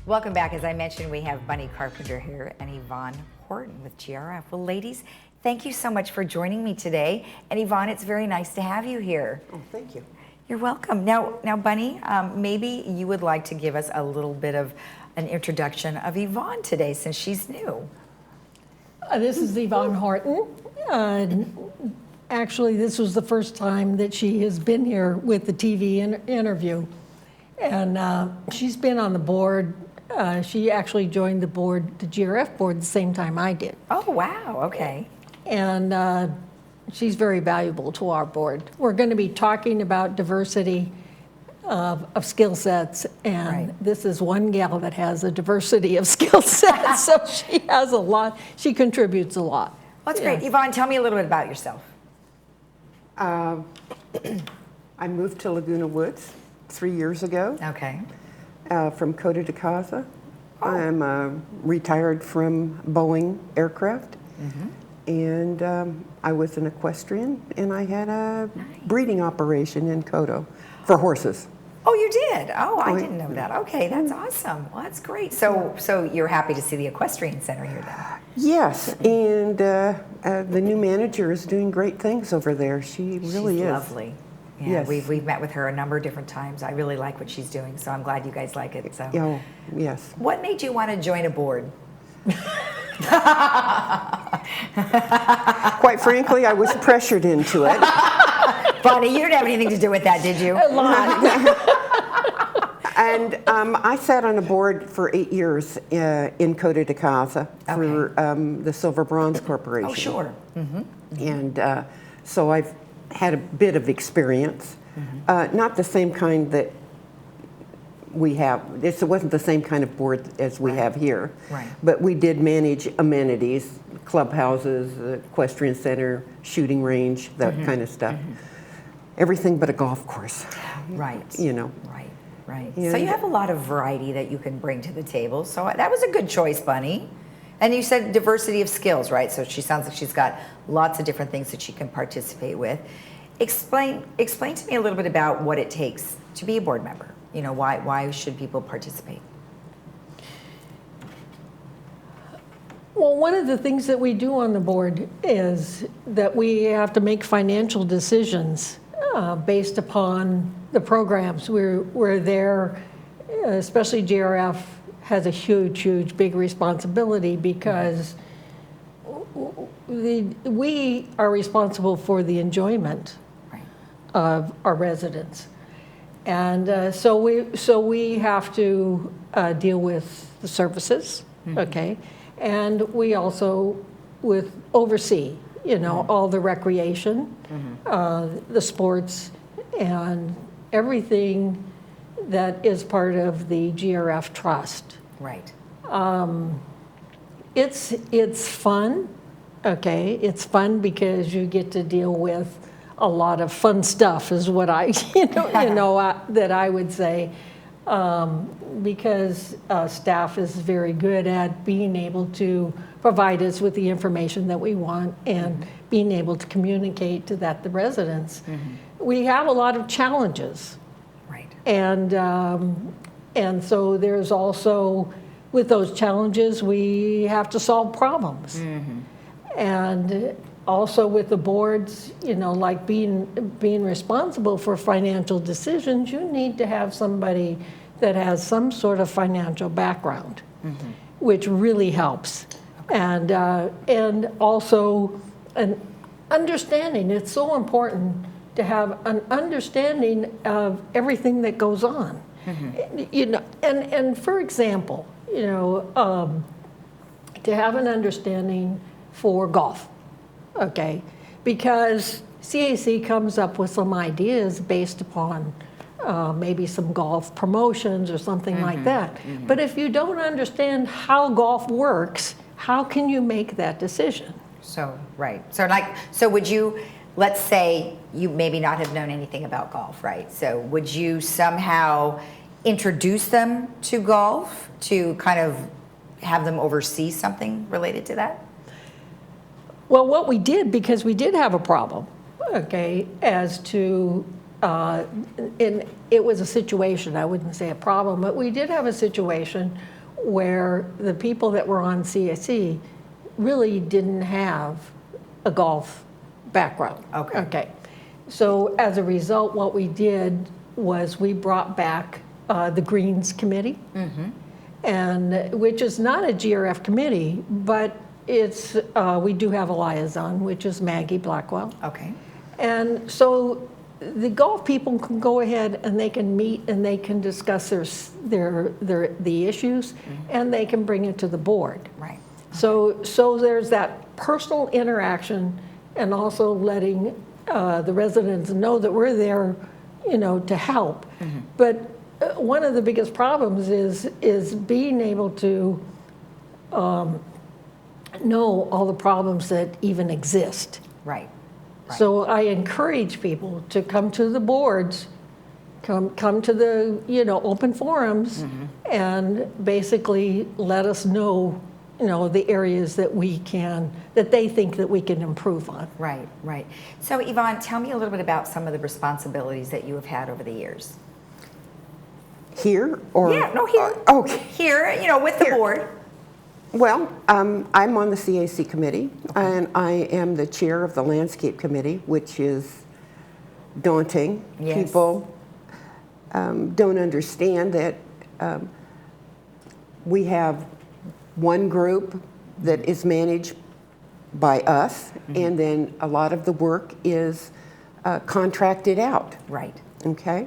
Welcome back. As I mentioned, we have Bunny Carpenter here and Yvonne Horton with GRF. Well, ladies, thank you so much for joining me today. And Yvonne, it's very nice to have you here. Oh, thank you. You're welcome. Now, Bunny, maybe you would like to give us a little bit of an introduction of Yvonne today, since she's new. This is Yvonne Horton. Actually, this was the first time that she has been here with the TV interview. And she's been on the board. She actually joined the board, the GRF board, the same time I did. Oh, wow. Okay. And she's very valuable to our board. We're going to be talking about diversity of skill sets, and Right. this is one gal that has a diversity of skill sets, so she has a lot, she contributes a lot. Well, that's great. Yvonne, tell me a little bit about yourself. I moved to Laguna Woods 3 years ago Okay. from Costa de Casa. I'm retired from Boeing aircraft, and I was an equestrian, and I had a breeding operation in Coto for horses. Oh, you did? Oh, I didn't know that. Okay, that's awesome. Well, that's great. So you're happy to see the equestrian center here then? Yes, and the new manager is doing great things over there. She really She's is. lovely. Yeah, Yes. we've met with her a number of different times. I really like what she's doing, so I'm glad you guys like it. So, Oh, yes. what made you want to join a board? Quite frankly, I was pressured into it. Bonnie, you didn't have anything to do with that, did you? A lot. And I sat on a board for 8 years in Costa de Casa for the Silver Bronze Corporation. Oh, sure. And so I've had a bit of experience. Not the same kind that we have. It wasn't the same kind of board as we have here. Right. But we did manage amenities, clubhouses, equestrian center, shooting range, that kind of stuff. Everything but a golf course. Right. You know. Right. Yeah. So you have a lot of variety that you can bring to the table. So that was a good choice, Bunny. And you said diversity of skills, right? So she sounds like she's got lots of different things that she can participate with. Explain to me a little bit about what it takes to be a board member. You know, why should people participate? Well, one of the things that we do on the board is that we have to make financial decisions based upon the programs. We're there, especially GRF has a huge, big responsibility because we are responsible for the enjoyment of our residents. And so we have to deal with the services, okay? And we also oversee, all the recreation, the sports, and everything that is part of the GRF trust. Right. It's fun, okay? It's fun because you get to deal with a lot of fun stuff, is what I, that I would say, because staff is very good at being able to provide us with the information that we want and being able to communicate to the residents. We have a lot of challenges. Right. And so there's also, with those challenges, we have to solve problems. And also with the boards, like being responsible for financial decisions, you need to have somebody that has some sort of financial background, which really helps. And also an understanding. It's so important to have an understanding of everything that goes on. And for example, to have an understanding for golf, okay? Because CAC comes up with some ideas based upon maybe some golf promotions or something like that. But if you don't understand how golf works, how can you make that decision? So, right. So would you, let's say you maybe not have known anything about golf, right? So would you somehow introduce them to golf, to kind of have them oversee something related to that? Well, what we did, because we did have a problem, okay, as to, and it was a situation, I wouldn't say a problem, but we did have a situation where the people that were on CSE really didn't have a golf background. Okay. Okay. So as a result, what we did was we brought back the Greens Committee, and which is not a GRF committee, but it's we do have a liaison, which is Maggie Blackwell. Okay. And so the golf people can go ahead and they can meet and they can discuss the issues, and they can bring it to the board. Right. So there's that personal interaction, and also letting the residents know that we're there, to help. But one of the biggest problems is being able to know all the problems that even exist. Right. Right. So I encourage people to come to the boards, come to the open forums, and basically let us know the areas that they think that we can improve on. Right, right. So Yvonne, tell me a little bit about some of the responsibilities that you have had over the years. Here or? Yeah, no, here. Okay. Here, with the board. Well, I'm on the CAC committee, and I am the chair of the landscape committee, which is daunting. Yes. People don't understand that we have one group that is managed by us, and then a lot of the work is contracted out. Right. Okay?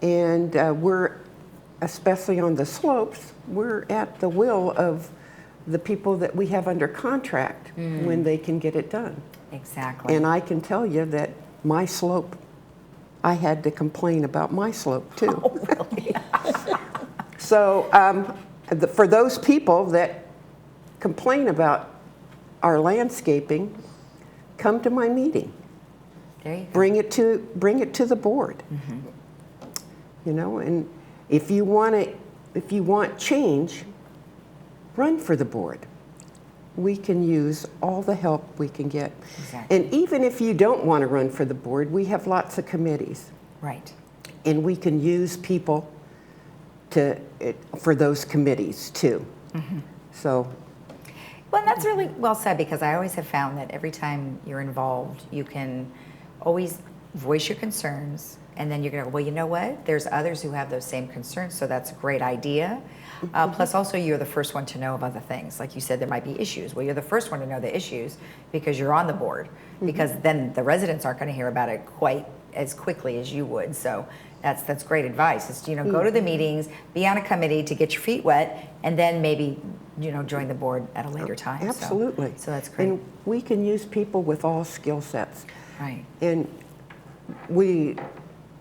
And we're, especially on the slopes, we're at the will of the people that we have under contract when they can get it done. Exactly. And I can tell you that my slope, I had to complain about my slope too. Oh, really? So for those people that complain about our landscaping, come to my meeting. There you go. Bring it to the board. And if you want change, run for the board. We can use all the help we can get. Exactly. And even if you don't want to run for the board, we have lots of committees. Right. And we can use people for those committees too. So. Well, and that's really well said, because I always have found that every time you're involved, you can always voice your concerns, and then you're going to go, well, you know what? There's others who have those same concerns, so that's a great idea. Plus, also, you're the first one to know of other things. Like you said, there might be issues. Well, you're the first one to know the issues because you're on the board, because then the residents aren't going to hear about it quite as quickly as you would. So that's great advice. Is go to the meetings, be on a committee to get your feet wet, and then maybe join the board at a later time. Absolutely. So that's great. And we can use people with all skill sets. Right. And we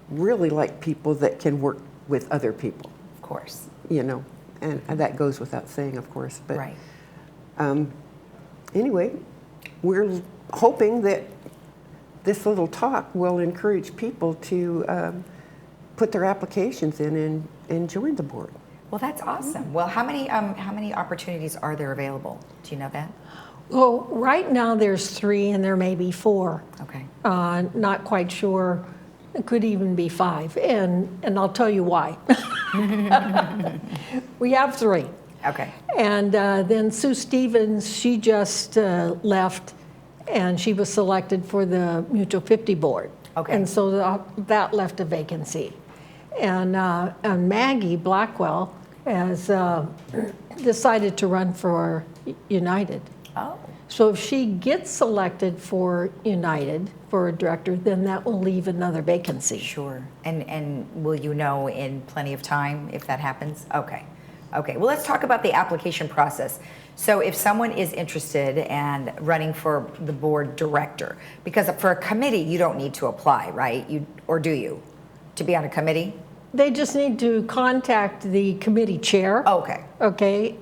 really like people that can work with other people, Of course. and that goes without saying, of course. But Right. Anyway, we're hoping that this little talk will encourage people to put their applications in and join the board. Well, that's awesome. Well, how many opportunities are there available? Do you know that? Well, right now there's 3, and there may be 4. Okay. Not quite sure. It could even be 5, and I'll tell you why. We have 3. Okay. And then Sue Stevens, she just left, and she was selected for the Mutual 50 board. Okay. And so that left a vacancy. And Maggie Blackwell has decided to run for United. Oh. So if she gets selected for United for a director, then that will leave another vacancy. Sure. And will you know in plenty of time if that happens? Okay. Okay. Well, let's talk about the application process. So if someone is interested and running for the board director, because for a committee you don't need to apply, right? Or do you? To be on a committee? They just need to contact the committee chair. Oh, okay. Okay,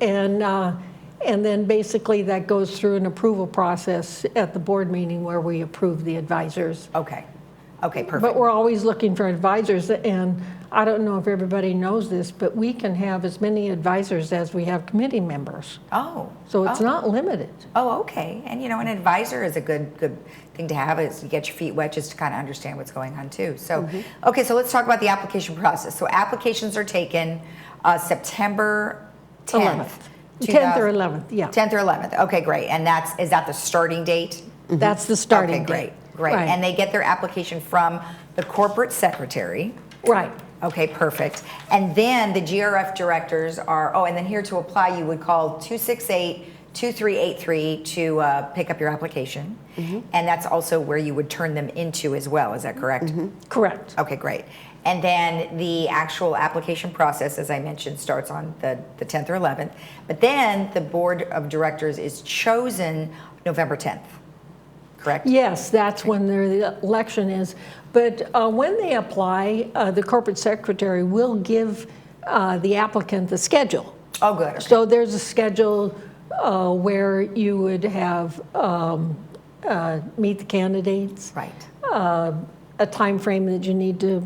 and then basically that goes through an approval process at the board meeting where we approve the advisors. Okay. Okay, perfect. But we're always looking for advisors, and I don't know if everybody knows this, but we can have as many advisors as we have committee members. Oh. So it's oh. not limited. Oh, okay. And an advisor is a good thing to have, is you get your feet wet just to kind of understand what's going on too. So, okay, so let's talk about the application process. So applications are taken September 10th. 10th or 11th, yeah. 10th or 11th. Okay, great. And is that the starting date? That's the starting Okay, date. great. Right. And they get their application from the corporate secretary. Right. Okay, perfect. And then the GRF directors and then here to apply, you would call 268-2383 to pick up your application. And that's also where you would turn them into as well, is that correct? Correct. Okay, great. And then the actual application process, as I mentioned, starts on the 10th or 11th. But then the board of directors is chosen November 10th, correct? Yes, that's when the election is. But when they apply, the corporate secretary will give the applicant the schedule. Oh, good. Okay. So there's a schedule where you would have meet the candidates. Right. A time frame that you need to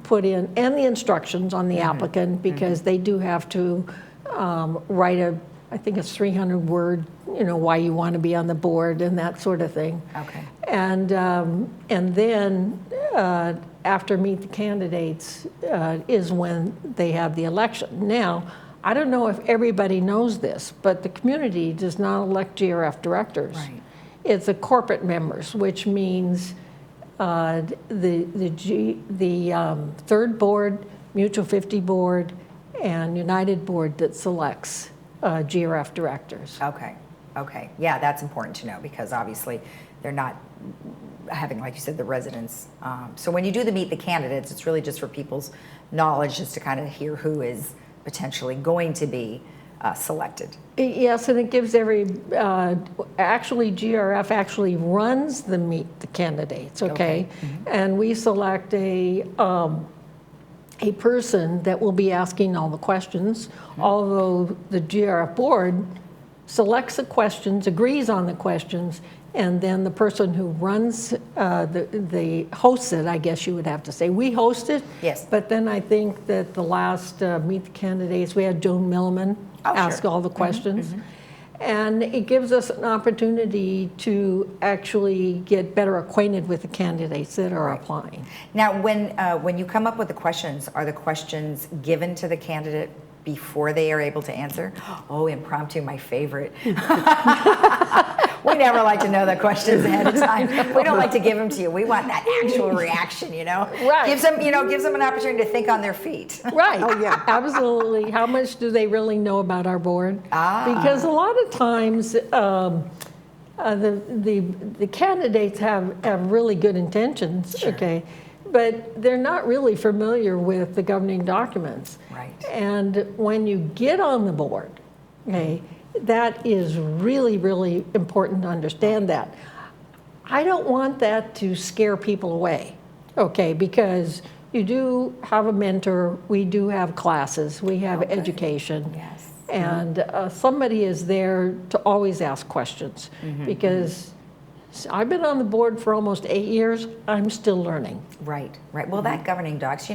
put in, and the instructions on the applicant, because they do have to write I think it's 300 word, why you want to be on the board and that sort of thing. Okay. And then after meet the candidates is when they have the election. Now, I don't know if everybody knows this, but the community does not elect GRF directors. Right. It's the corporate members, which means the third board, Mutual 50 board, and United board that selects GRF directors. Okay. Yeah, that's important to know, because obviously they're not having, like you said, the residents. So when you do the meet the candidates, it's really just for people's knowledge, just to kind of hear who is potentially going to be selected. Yes, and it gives actually GRF actually runs the meet the candidates, okay? And we select a person that will be asking all the questions, although the GRF board selects the questions, agrees on the questions, and then the person who runs the hosts it, I guess you would have to say. We host it. Yes. But then I think that the last meet the candidates, we had Joan Milliman ask all the questions. And it gives us an opportunity to actually get better acquainted with the candidates that are applying. Now, when you come up with the questions, are the questions given to the candidate before they are able to answer? Oh, impromptu, my favorite. We never like to know the questions ahead of time. We don't like to give them to you. We want that actual reaction, Right. Gives them an opportunity to think on their feet. Right. Oh, yeah. Absolutely. How much do they really know about our board? Because a lot of times the candidates have really good intentions, okay, but they're not really familiar with the governing documents. Right. And when you get on the board, okay, that is really, really important to understand that. I don't want that to scare people away, okay, because you do have a mentor, we do have classes, we have education. Yes. And somebody is there to always ask questions, because I've been on the board for almost 8 years, I'm still learning. Right. Well, that governing docs,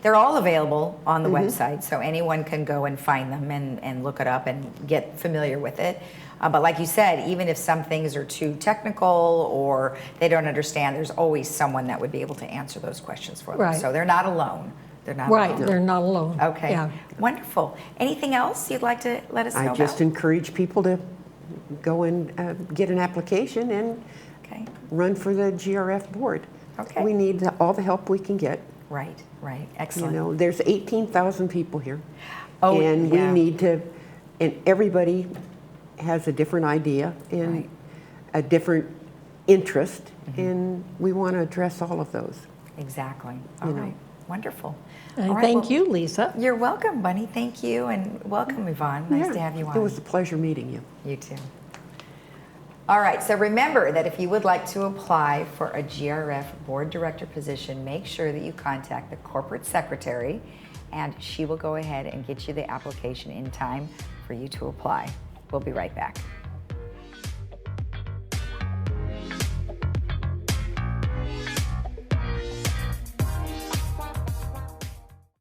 they're all available on the website, so anyone can go and find them and look it up and get familiar with it. But like you said, even if some things are too technical or they don't understand, there's always someone that would be able to answer those questions for them. Right. So they're not alone. They're not Right, alone. they're not alone. Okay. Yeah. Wonderful. Anything else you'd like to let us know I about? just encourage people to go and get an application and Okay. run for the GRF board. Okay. We need all the help we can get. Right. Excellent. There's 18,000 people here. Oh, and yeah. we need to, and everybody has a different idea and Right. a different interest, and we want to address all of those. Exactly. All right. Wonderful. And All right, thank well, you, Lisa. You're welcome, Bunny. Thank you, and welcome, Yvonne. Nice to have you on. It was a pleasure meeting you. You too. All right, so remember that if you would like to apply for a GRF board director position, make sure that you contact the corporate secretary, and she will go ahead and get you the application in time for you to apply. We'll be right back.